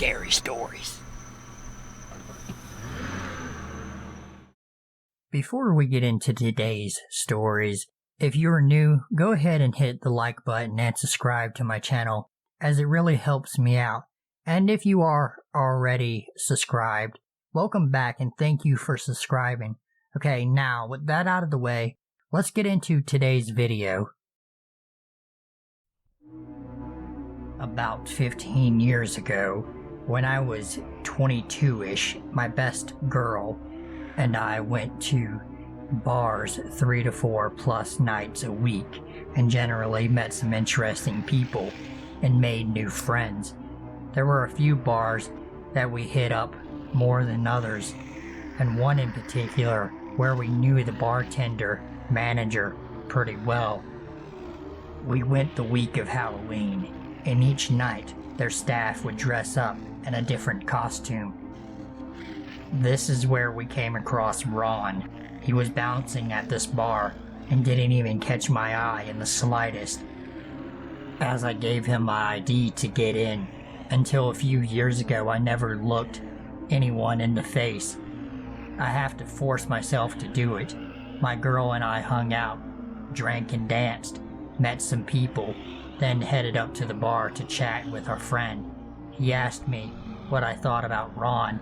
scary stories. Before we get into today's stories, if you're new, go ahead and hit the like button and subscribe to my channel, as it really helps me out. And if you are already subscribed, welcome back and thank you for subscribing. Okay, now with that out of the way, let's get into today's video. About 15 years ago, when I was 22-ish, my best girl and I went to bars 3 to 4 plus nights a week and generally met some interesting people and made new friends. There were a few bars that we hit up more than others, and one in particular where we knew the bartender manager pretty well. We went the week of Halloween, and each night their staff would dress up in a different costume. This is where we came across Ron. He was bouncing at this bar and didn't even catch my eye in the slightest, as I gave him my ID to get in. Until a few years ago, I never looked anyone in the face. I have to force myself to do it. My girl and I hung out, drank and danced, met some people, then headed up to the bar to chat with our friend. He asked me what I thought about Ron.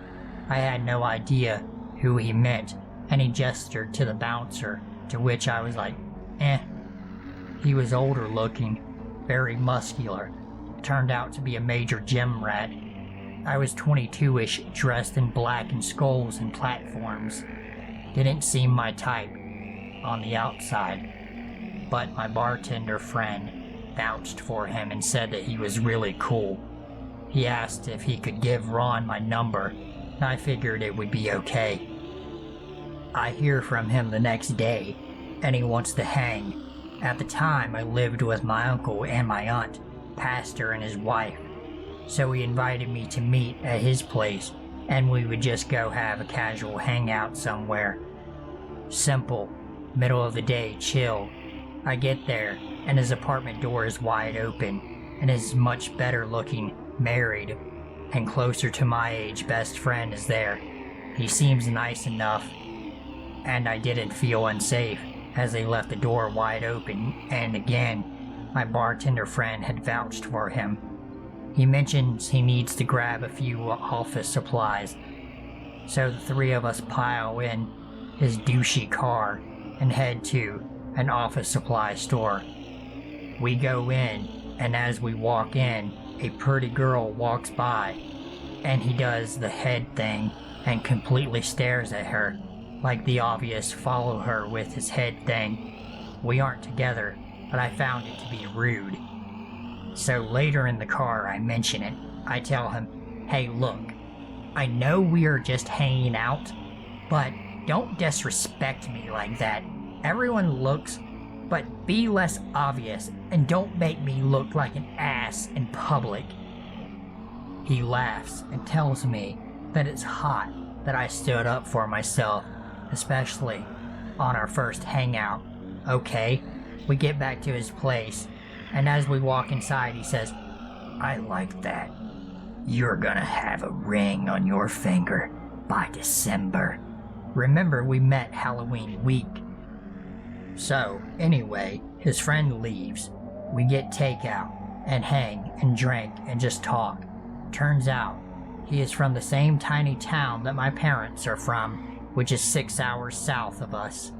I had no idea who he meant, and he gestured to the bouncer, to which I was like, eh. He was older looking, very muscular, turned out to be a major gym rat. I was 22-ish, dressed in black and skulls and platforms. Didn't seem my type on the outside, but my bartender friend vouched for him and said that he was really cool. He asked if he could give Ron my number, and I figured it would be okay. I hear from him the next day, and he wants to hang. At the time, I lived with my uncle and my aunt, pastor and his wife, so he invited me to meet at his place, and we would just go have a casual hangout somewhere. Simple, middle of the day, chill. I get there, and his apartment door is wide open, and his much better looking, married, and closer to my age best friend is there. He seems nice enough, and I didn't feel unsafe as they left the door wide open, and again, my bartender friend had vouched for him. He mentions he needs to grab a few office supplies, so the three of us pile in his douchey car and head to an office supply store. We go in, and as we walk in, a pretty girl walks by, and he does the head thing and completely stares at her, like the obvious follow her with his head thing. We aren't together, but I found it to be rude. So later in the car, I mention it. I tell him, hey look, I know we are just hanging out, but don't disrespect me like that. Everyone looks, but be less obvious and don't make me look like an ass in public. He laughs and tells me that it's hot that I stood up for myself, especially on our first hangout. Okay, we get back to his place, and as we walk inside, he says, I like that. You're gonna have a ring on your finger by December. Remember, we met Halloween week. So, anyway, his friend leaves. We get takeout, and hang, and drink, and just talk. Turns out, he is from the same tiny town that my parents are from, which is 6 hours south of us.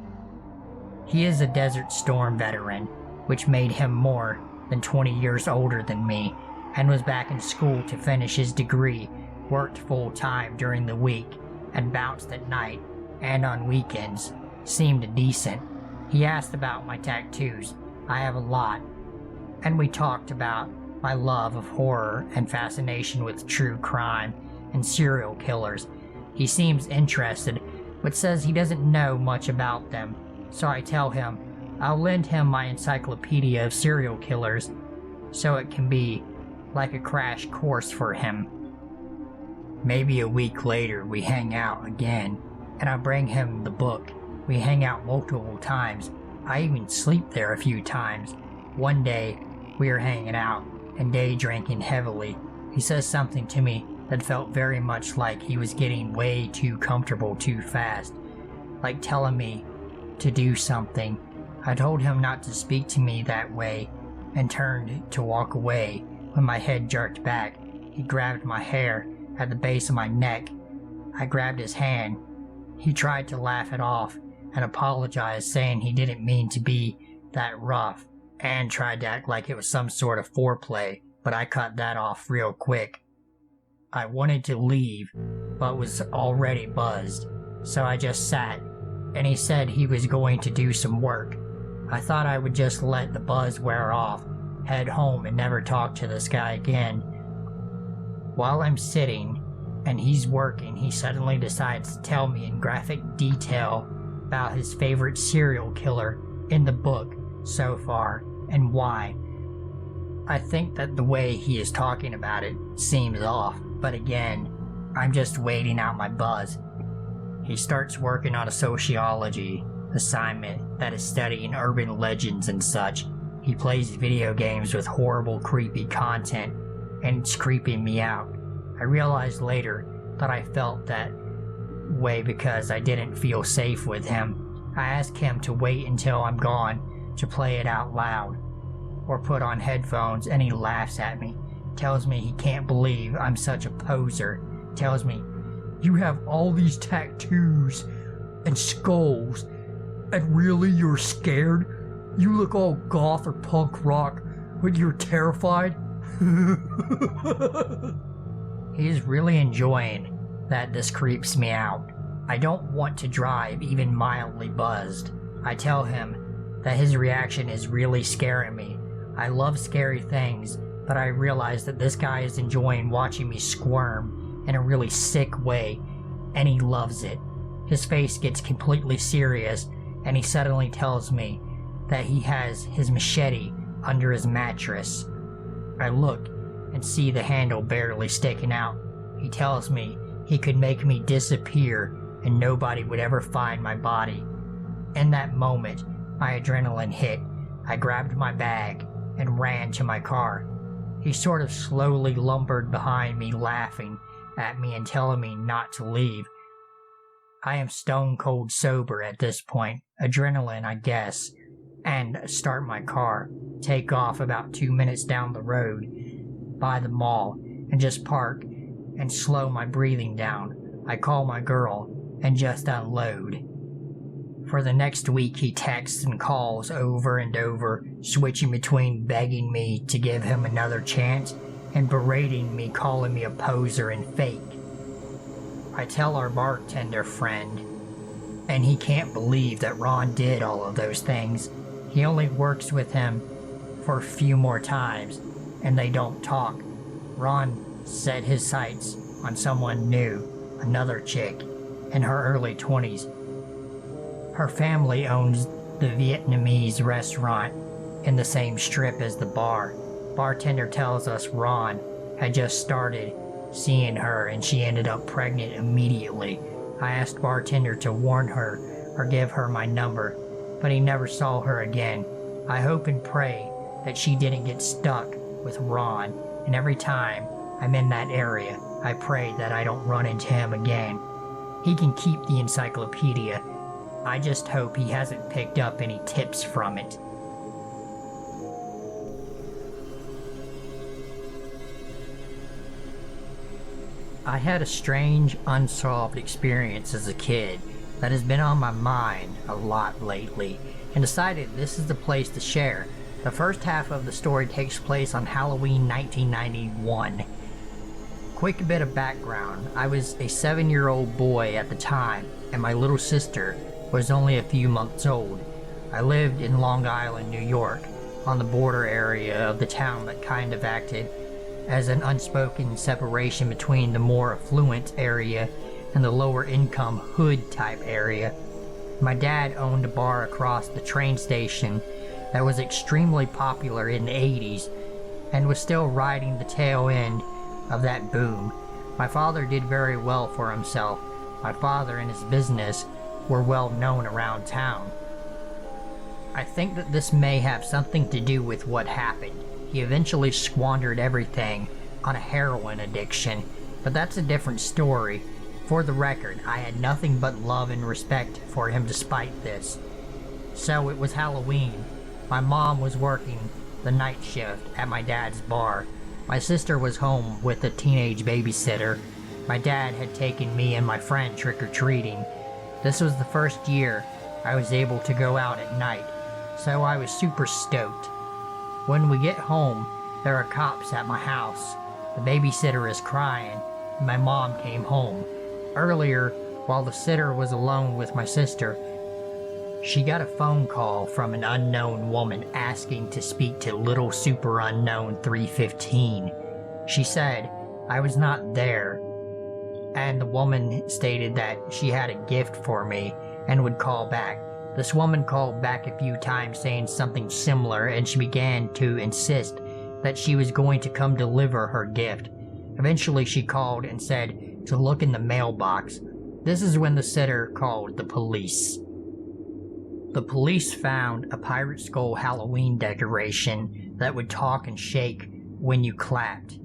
He is a Desert Storm veteran, which made him more than 20 years older than me, and was back in school to finish his degree, worked full-time during the week, and bounced at night and on weekends. Seemed decent. He asked about my tattoos. I have a lot. And we talked about my love of horror and fascination with true crime and serial killers. He seems interested, but says he doesn't know much about them, so I tell him I'll lend him my encyclopedia of serial killers, so it can be like a crash course for him. Maybe a week later we hang out again, and I bring him the book. We hang out multiple times. I even sleep there a few times. One day, we are hanging out and day drinking heavily. He says something to me that felt very much like he was getting way too comfortable too fast, like telling me to do something. I told him not to speak to me that way and turned to walk away. When my head jerked back, he grabbed my hair at the base of my neck. I grabbed his hand. He tried to laugh it off and apologized, saying he didn't mean to be that rough, and tried to act like it was some sort of foreplay, but I cut that off real quick. I wanted to leave, but was already buzzed, so I just sat, and he said he was going to do some work. I thought I would just let the buzz wear off, head home, and never talk to this guy again. While I'm sitting and he's working, he suddenly decides to tell me in graphic detail about his favorite serial killer in the book so far and why. I think that the way he is talking about it seems off, but again, I'm just waiting out my buzz. He starts working on a sociology assignment that is studying urban legends and such. He plays video games with horrible, creepy content, and it's creeping me out. I realized later that I felt that way because I didn't feel safe with him. I asked him to wait until I'm gone to play it out loud, or put on headphones, and he laughs at me. Tells me he can't believe I'm such a poser. Tells me, "You have all these tattoos and skulls, and really you're scared? You look all goth or punk rock, but you're terrified?" He's really enjoying that this creeps me out. I don't want to drive even mildly buzzed. I tell him that his reaction is really scaring me. I love scary things, but I realize that this guy is enjoying watching me squirm in a really sick way, and he loves it. His face gets completely serious, and he suddenly tells me that he has his machete under his mattress. I look and see the handle barely sticking out. He tells me he could make me disappear and nobody would ever find my body. In that moment, my adrenaline hit. I grabbed my bag and ran to my car. He sort of slowly lumbered behind me, laughing at me and telling me not to leave. I am stone cold sober at this point, adrenaline I guess, and start my car, take off about 2 minutes down the road by the mall, and just park and slow my breathing down. I call my girl and just unload. For the next week he texts and calls over and over, switching between begging me to give him another chance and berating me, calling me a poser and fake. I tell our bartender friend, and he can't believe that Ron did all of those things. He only works with him for a few more times, and they don't talk. Ron set his sights on someone new, another chick, in her early 20s. Her family owns the Vietnamese restaurant in the same strip as the bar. Bartender tells us Ron had just started seeing her and she ended up pregnant immediately. I asked bartender to warn her or give her my number, but he never saw her again. I hope and pray that she didn't get stuck with Ron, and every time I'm in that area, I pray that I don't run into him again. He can keep the encyclopedia. I just hope he hasn't picked up any tips from it. I had a strange, unsolved experience as a kid that has been on my mind a lot lately, and decided this is the place to share. The first half of the story takes place on Halloween 1991. Quick bit of background. I was a 7-year-old boy at the time, and my little sister was only a few months old. I lived in Long Island, New York, on the border area of the town that kind of acted as an unspoken separation between the more affluent area and the lower income hood type area. My dad owned a bar across the train station that was extremely popular in the 80s and was still riding the tail end of that boom. My father did very well for himself. My father and his business were well known around town. I think that this may have something to do with what happened. He eventually squandered everything on a heroin addiction But that's a different story. For the record, I had nothing but love and respect for him despite this. So it was Halloween. My mom was working the night shift at my dad's bar. My sister was home with a teenage babysitter. My dad had taken me and my friend trick-or-treating. This was the first year I was able to go out at night, so I was super stoked. When we get home, there are cops at my house. The babysitter is crying, and my mom came home. Earlier, while the sitter was alone with my sister, she got a phone call from an unknown woman asking to speak to Little Super Unknown 315. She said I was not there, and the woman stated that she had a gift for me and would call back. This woman called back a few times saying something similar, and she began to insist that she was going to come deliver her gift. Eventually she called and said to look in the mailbox. This is when the sitter called the police. The police found a pirate skull Halloween decoration that would talk and shake when you clapped,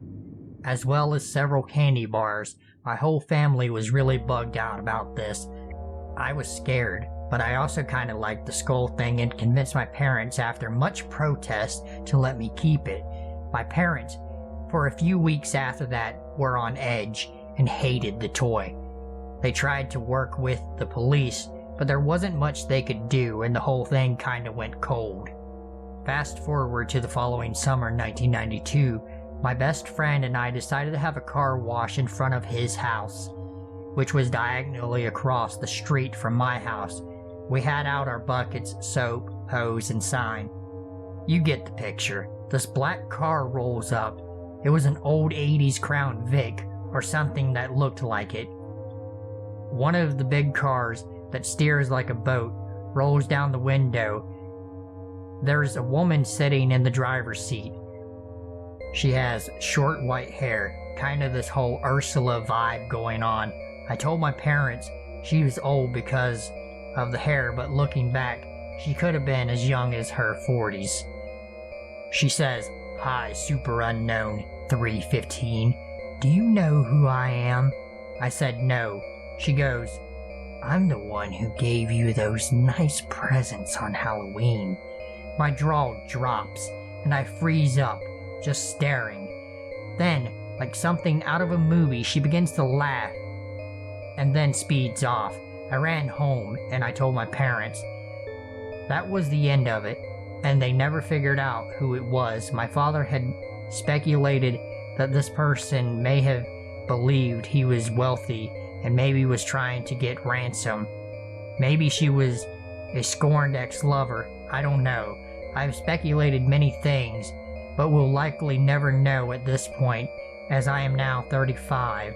as well as several candy bars. My whole family was really bugged out about this. I was scared, but I also kind of liked the skull thing and convinced my parents after much protest to let me keep it. My parents, for a few weeks after that, were on edge and hated the toy. They tried to work with the police, but there wasn't much they could do, and the whole thing kinda went cold. Fast forward to the following summer, 1992, my best friend and I decided to have a car wash in front of his house, which was diagonally across the street from my house. We had out our buckets, soap, hose, and sign. You get the picture. This black car rolls up. It was an old 80s Crown Vic, or something that looked like it. One of the big cars that steers like a boat rolls down the window. There's a woman sitting in the driver's seat. She has short white hair, kind of this whole Ursula vibe going on. I told my parents she was old because of the hair, but looking back, she could have been as young as her 40s. She says, "Hi, Super Unknown 315. Do you know who I am?" I said no. She goes, "I'm the one who gave you those nice presents on Halloween." My jaw drops, and I freeze up, just staring. Then, like something out of a movie, she begins to laugh, and then speeds off. I ran home, and I told my parents. That was the end of it, and they never figured out who it was. My father had speculated that this person may have believed he was wealthy and maybe was trying to get ransom. Maybe she was a scorned ex-lover. I don't know. I've speculated many things, but will likely never know at this point, as I am now 35,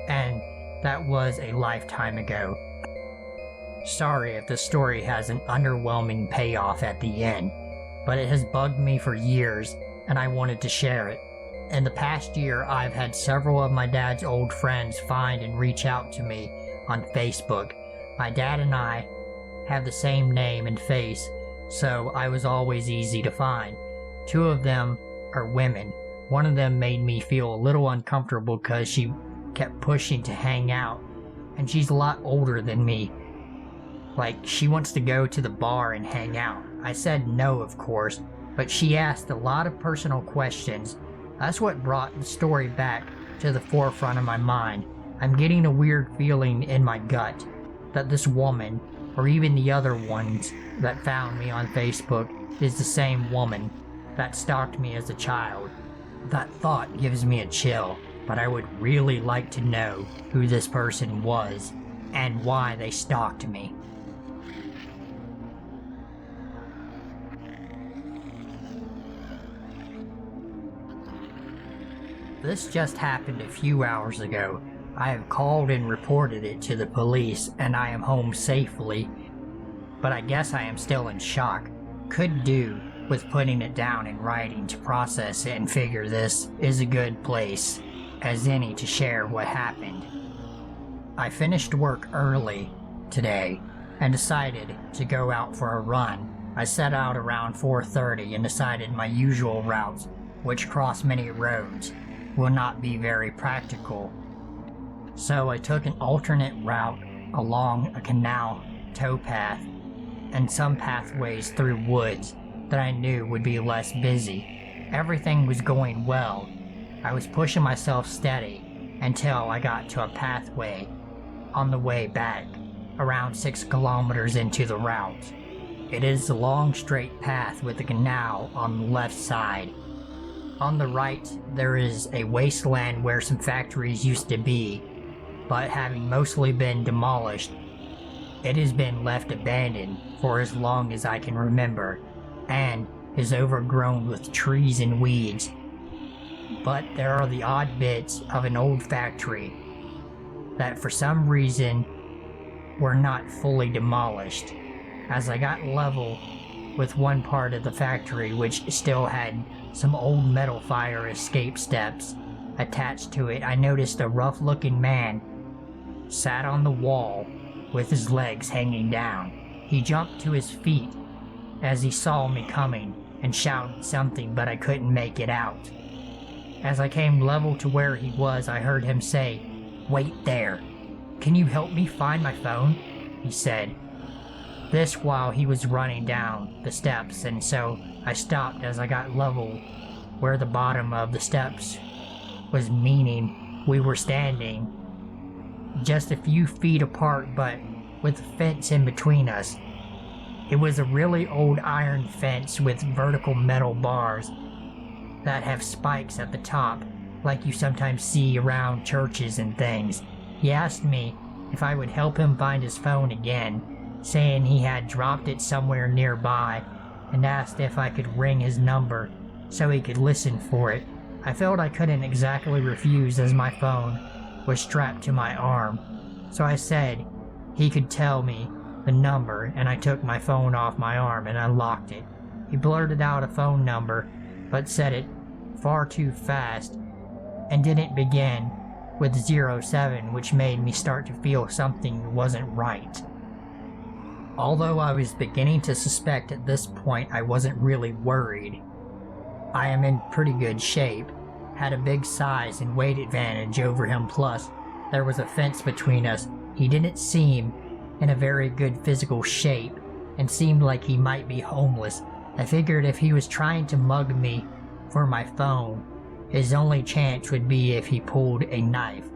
and that was a lifetime ago. Sorry if the story has an underwhelming payoff at the end, but it has bugged me for years, and I wanted to share it. In the past year, I've had several of my dad's old friends find and reach out to me on Facebook. My dad and I have the same name and face, so I was always easy to find. Two of them are women. One of them made me feel a little uncomfortable because she kept pushing to hang out, and she's a lot older than me. Like, she wants to go to the bar and hang out. I said no, of course, but she asked a lot of personal questions. That's what brought the story back to the forefront of my mind. I'm getting a weird feeling in my gut that this woman, or even the other ones that found me on Facebook, is the same woman that stalked me as a child. That thought gives me a chill, but I would really like to know who this person was and why they stalked me. This just happened a few hours ago. I have called and reported it to the police, and I am home safely, but I guess I am still in shock. Could do with putting it down in writing to process it and figure this is a good place as any to share what happened. I finished work early today and decided to go out for a run. I set out around 4:30 and decided my usual routes, which cross many roads, will not be very practical So I took an alternate route along a canal towpath and some pathways through woods that I knew would be less busy. Everything was going well. I was pushing myself steady until I got to a pathway on the way back, around 6 kilometers into the route. It is a long straight path with a canal on the left side. On the right, there is a wasteland where some factories used to be, but having mostly been demolished, it has been left abandoned for as long as I can remember, and is overgrown with trees and weeds. But there are the odd bits of an old factory that for some reason were not fully demolished. As I got level with one part of the factory, which still had some old metal fire escape steps attached to it, I noticed a rough-looking man sat on the wall with his legs hanging down. He jumped to his feet as he saw me coming and shouted something, but I couldn't make it out. As I came level to where he was, I heard him say, "Wait there. Can you help me find my phone?" he said. This while he was running down the steps, and so I stopped as I got level where the bottom of the steps was, meaning we were standing just a few feet apart but with a fence in between us. It was a really old iron fence with vertical metal bars that have spikes at the top, like you sometimes see around churches and things. He asked me if I would help him find his phone again, saying he had dropped it somewhere nearby, and asked if I could ring his number so he could listen for it. I felt I couldn't exactly refuse as my phone was strapped to my arm, so I said he could tell me the number, and I took my phone off my arm and unlocked it. He blurted out a phone number, but said it far too fast and didn't begin with 07, which made me start to feel something wasn't right. Although I was beginning to suspect at this point, I wasn't really worried. I am in pretty good shape, had a big size and weight advantage over him, plus there was a fence between us. He didn't seem in a very good physical shape and seemed like he might be homeless. I figured if he was trying to mug me for my phone, his only chance would be if he pulled a knife.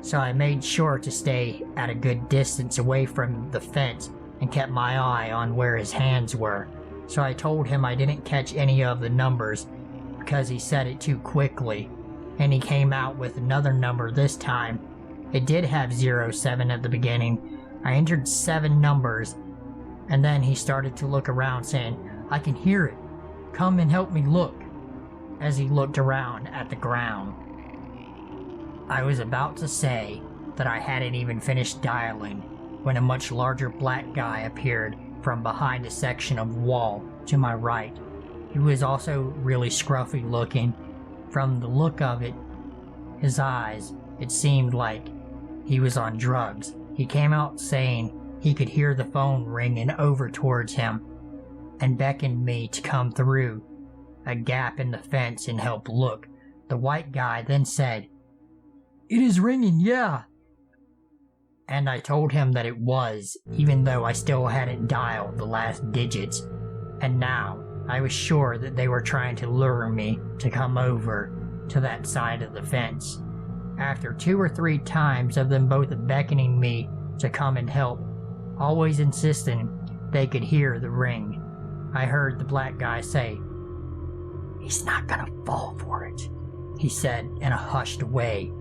So I made sure to stay at a good distance away from the fence and kept my eye on where his hands were. So I told him I didn't catch any of the numbers because he said it too quickly, and he came out with another number this time. It did have 07 at the beginning. I entered 7 numbers, and then he started to look around saying, "I can hear it. Come and help me look," as he looked around at the ground. I was about to say that I hadn't even finished dialing when a much larger black guy appeared from behind a section of wall to my right. He was also really scruffy looking. From the look of it, his eyes, it seemed like he was on drugs. He came out saying he could hear the phone ringing over towards him and beckoned me to come through a gap in the fence and help look. The white guy then said, "It is ringing, yeah." And I told him that it was, even though I still hadn't dialed the last digits. And now I was sure that they were trying to lure me to come over to that side of the fence. After 2 or 3 times of them both beckoning me to come and help, always insisting they could hear the ring, I heard the black guy say, "He's not gonna fall for it," he said in a hushed way,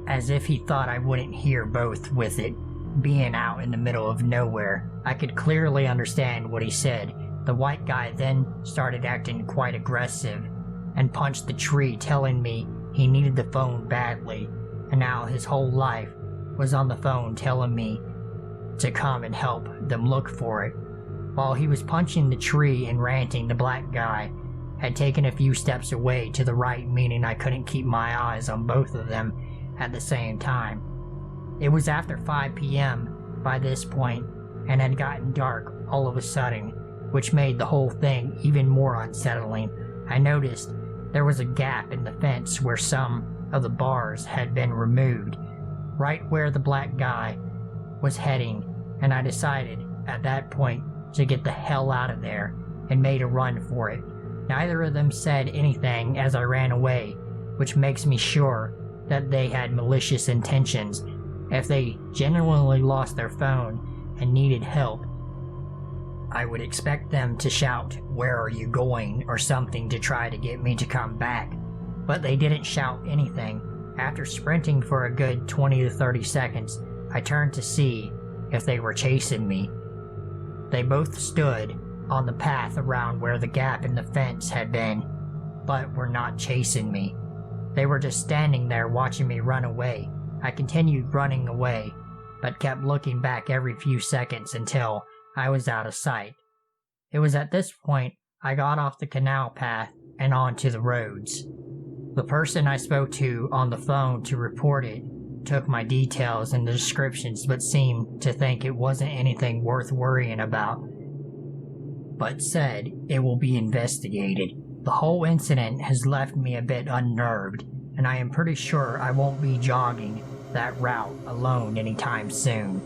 as if he thought I wouldn't hear both with it being out in the middle of nowhere. I could clearly understand what he said. The white guy then started acting quite aggressive and punched the tree, telling me he needed the phone badly, and now his whole life was on the phone telling me to come and help them look for it. While he was punching the tree and ranting, the black guy had taken a few steps away to the right, meaning I couldn't keep my eyes on both of them at the same time. It was after 5 p.m. by this point and had gotten dark all of a sudden, which made the whole thing even more unsettling. I noticed there was a gap in the fence where some of the bars had been removed, right where the black guy was heading, and I decided at that point to get the hell out of there and made a run for it. Neither of them said anything as I ran away, which makes me sure that they had malicious intentions. If they genuinely lost their phone and needed help, I would expect them to shout, "Where are you going?" or something to try to get me to come back. But they didn't shout anything. After sprinting for a good 20 to 30 seconds, I turned to see if they were chasing me. They both stood on the path around where the gap in the fence had been, but were not chasing me. They were just standing there watching me run away. I continued running away, but kept looking back every few seconds until I was out of sight. It was at this point I got off the canal path and onto the roads. The person I spoke to on the phone to report it took my details and the descriptions, but seemed to think it wasn't anything worth worrying about, but said it will be investigated. The whole incident has left me a bit unnerved, and I am pretty sure I won't be jogging that route alone anytime soon.